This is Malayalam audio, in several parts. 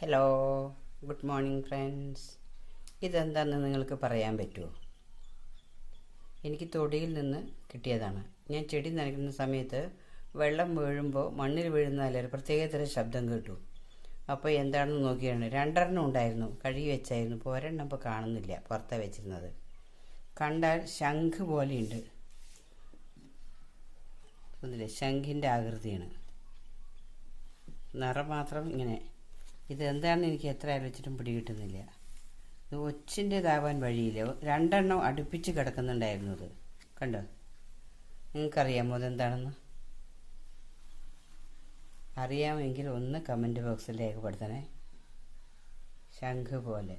Hello, good morning friends. ഇതെന്താണെന്ന് നിങ്ങൾക്ക് പറയാൻ പറ്റുമോ? എനിക്ക് തൊടിയിൽ നിന്ന് കിട്ടിയതാണ്. ഞാൻ ചെടി നനയ്ക്കുന്ന സമയത്ത് വെള്ളം വീഴുമ്പോൾ മണ്ണിൽ വീഴുന്നതല്ല, ഒരു പ്രത്യേകതരം ശബ്ദം കേട്ടു. അപ്പോൾ എന്താണെന്ന് നോക്കിയാണ്. രണ്ടെണ്ണം ഉണ്ടായിരുന്നു, കഴുകി വെച്ചായിരുന്നു. ഇപ്പോൾ ഒരെണ്ണം ഇപ്പോൾ കാണുന്നില്ല, പുറത്താണ് വെച്ചിരുന്നത്. കണ്ടാൽ ശംഖ് പോലെയുണ്ട്. ഒന്നില്ലേ, ശംഖിൻ്റെ ആകൃതിയാണ്. നിറം മാത്രം ഇങ്ങനെ. ഇതെന്താണെന്ന് എനിക്ക് എത്ര ആലോചിച്ചിട്ടും പിടികിട്ടുന്നില്ല. ഇത് ഒച്ചിൻ്റേതാവാൻ വഴിയില്ല. രണ്ടെണ്ണം അടുപ്പിച്ച് കിടക്കുന്നുണ്ടായിരുന്നു. ഇത് കണ്ടോ? നിങ്ങൾക്കറിയാമോ അതെന്താണെന്ന്? അറിയാമെങ്കിൽ ഒന്ന് കമൻറ്റ് ബോക്സിൽ രേഖപ്പെടുത്തണേ. ശംഖ് പോലെ.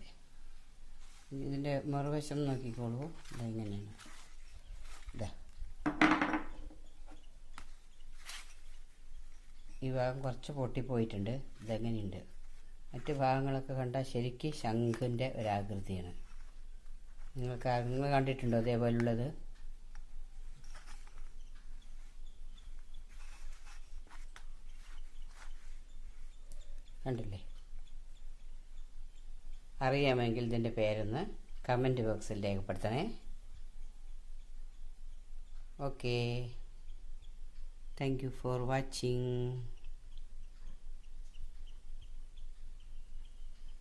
ഇതിൻ്റെ മറുവശം നോക്കിക്കോളൂ. ഇതെങ്ങനെയാണ്? ഇതാ, ഈ ഭാഗം കുറച്ച് പൊട്ടിപ്പോയിട്ടുണ്ട്. ഇതെങ്ങനെയുണ്ട്? മറ്റ് ഭാഗങ്ങളൊക്കെ കണ്ടാൽ ശരിക്കും ശംഖിൻ്റെ ഒരാകൃതിയാണ്. നിങ്ങൾ കണ്ടിട്ടുണ്ടോ അതേപോലുള്ളത്? കണ്ടില്ലേ? അറിയാമെങ്കിൽ ഇതിൻ്റെ പേരൊന്ന് കമൻറ്റ് ബോക്സിൽ രേഖപ്പെടുത്തണേ. Okay, thank you for watching.